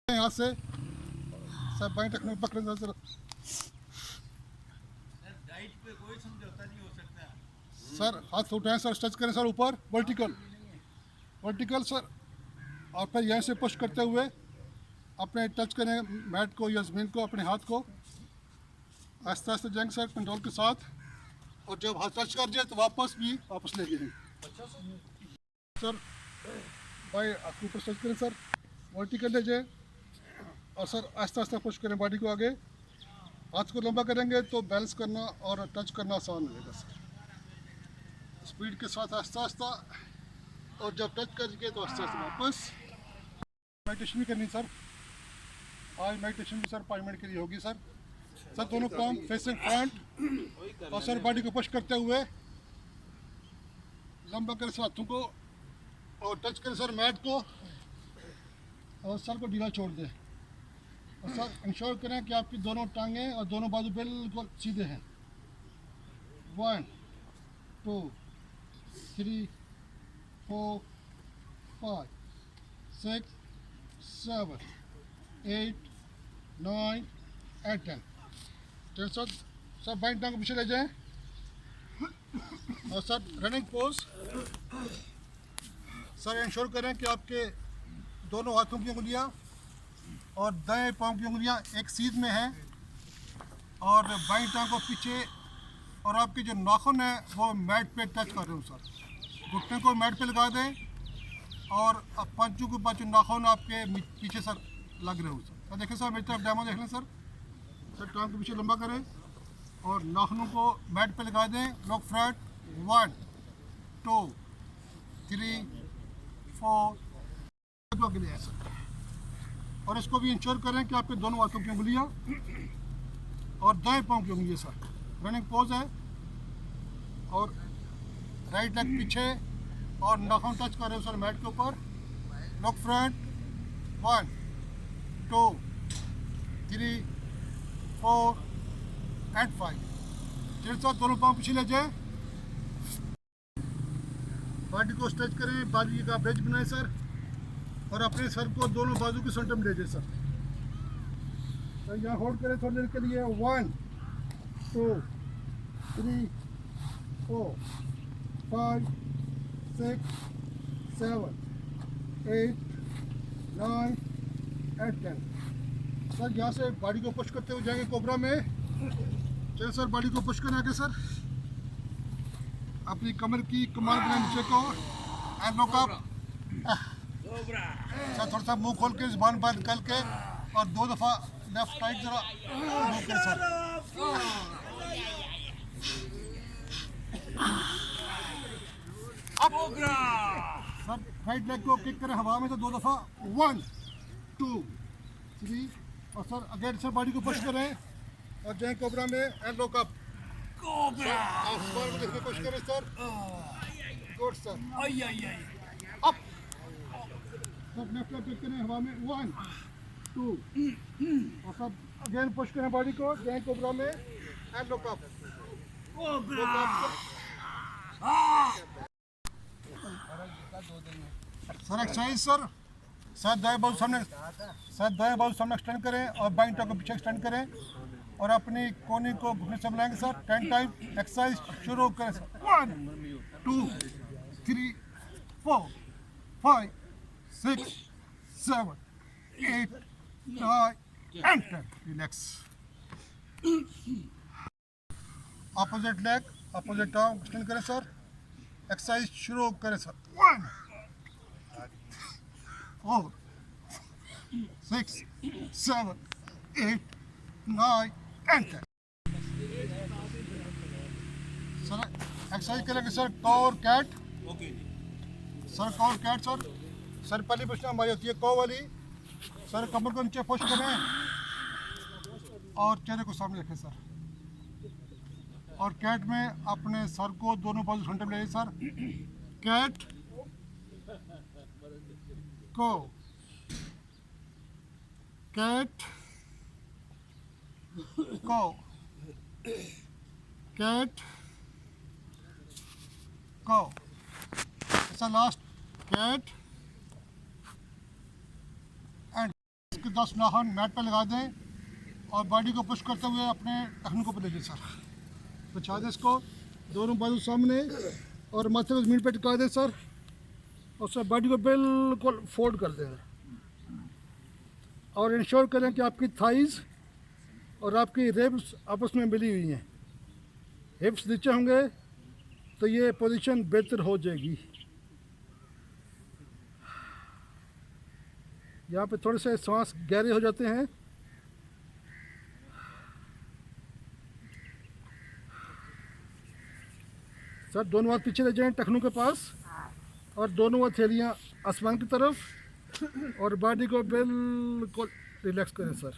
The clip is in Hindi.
यहाँ से सर बाएं टखने पकड़े सर। डाइट पे कोई समझौता नहीं हो सकता। सर हाथ उठाएं सर, टच करें सर ऊपर, वर्टिकल वर्टिकल सर। और फिर यहाँ से पुश करते हुए अपने टच करें मैट को या ज़मीन को, अपने हाथ को आस्ते आस्ते जाएंगे सर कंट्रोल के साथ। और जब हाथ टच कर जाए तो वापस ले जाएंगे सर। भाई आपके ऊपर टच करें सर, वर्टिकल ले जाए और सर आस्ते आस्ते पुश करें बॉडी को आगे। हाथ को लंबा करेंगे तो बैलेंस करना और टच करना आसान हो जाएगा सर। स्पीड के साथ आस्ता आस्ता, और जब टच करेंगे तो आस्ते आस्ते वापस। मेडिटेशन भी करनी सर, आज मेडिटेशन भी सर 5 मिनट के लिए होगी सर। सर दोनों पाँव फेसिंग फ्रंट और सर बॉडी को पुश करते हुए लंबा करें सर हाथों को और टच करें सर मैट को और सर को ढीला छोड़ दें। और सर इंश्योर करें कि आपकी दोनों टांगें और दोनों बाजू बिल्कुल सीधे हैं। 1 2 3 4 5 6 7 8 9 and 10। सर बाएं टांग को पीछे ले जाएं और sir running pose. Sir ensure करें कि आपके दोनों हाथों की उंगलियां और दाएं पांव की उंगलियां एक सीध में हैं और बाईं टांग को पीछे, और आपके जो नाखून है वो मैट पे टच कर रहे हो सर। घुटने को मैट पे लगा दें और अब पांचों के पांचों नाखून आपके पीछे सर लग रहे हो सर। देखें सर मेरी तरफ डेमो देख लें सर। सर टांग को पीछे लंबा करें और नाखूनों को मैट पे लगा दें। लॉक फ्रंट 1 2 3 4 तो अगले ऐसा। और इसको भी इंश्योर करें कि आपके दोनों हाथों की उंगलियां और दाएं पांव की उंगलियां सर रनिंग पोज है। और राइट लेग पीछे और नाखून टच कर रहे हो सर मैट के ऊपर। Lock front 1 2 3 4 and 5। फिर सर दोनों पांव पीछे ले जाए, बॉडी को स्ट्रेच करें, बाजू का ब्रिज बनाए सर और अपने सर को दोनों बाजू के सेंटर में ले जाए सर। तो यहाँ होल्ड करें थोड़ी देर के लिए। 1 2 3 4 5 6 7 8 9 and 10। सर यहाँ से बॉडी को पुश करते हुए जाएंगे कोबरा में। चलिए सर बॉडी को पुश करें आगे सर, अपनी कमर की कमान बनाए नीचे को एंड लॉक अप। सर थोड़ा सा मुंह खोल के जुबान बंद करके और 2 दफ़ा लेफ्ट राइट जरा मूव करें sir. Up sir right leg को किक करें हवा में तो 2 दफ़ा 1 2 3 और सर अगेन सर बॉडी को पुश करें और जाए कोबरा में एंड लॉक अप। आसमान में देखने की कोशिश करें सर। Good sir. अप सब लेफ्ट लेग किक करें हवा में 1 2 और सब अगेन पुश करें बॉडी को जाए कोबरा में and lock up. Sir exercise sir. Sir दाएं बाजू सामने, सर दाएं बाजू सामने एक्सटेंड करें और बाईं टांग को पीछे एक्सटेंड करें और अपनी कोनी को घुटने से मिलाएंगे सर। 10 टाइम एक्सरसाइज शुरू करें sir. 1 2 3 4 5 6 7 8 9 and 10। Relax. Opposite leg opposite arm extend करें सर। एक्सरसाइज शुरू करें सर। 1 4 6 7 8 9 and 10। सर एक्सरसाइज करेंगे सर कॉ कैट। ओके सर कॉ कैट सर। सर पहली पोजीशन हमारी होती है कॉ वाली। सर कमर को नीचे पुश करें और चेहरे को सामने रखें सर। और कैट में अपने सर को दोनों बाजू सेंटर में ले सर। कैट को कैट को कैट को। सर लास्ट कैट एंड के 10 नाखून मैट पर लगा दें और बॉडी को पुश करते हुए अपने टखनों को ले लें सर। बचा दें इसको, दोनों बाजू सामने और माथे को ज़मीन पर टिका दें सर, और सर बॉडी को बिल्कुल फोल्ड कर दें और इंश्योर करें कि आपकी थाइज़ और आपकी रिब्स आपस में मिली हुई हैं। हिप्स नीचे होंगे तो ये पोजीशन बेहतर हो जाएगी। यहाँ पे थोड़े से सांस गहरे हो जाते हैं। सर दोनों हाथ पीछे ले जाएं टखनों के पास और दोनों हथेलियाँ आसमान की तरफ और बॉडी को बिल्कुल रिलैक्स करें सर।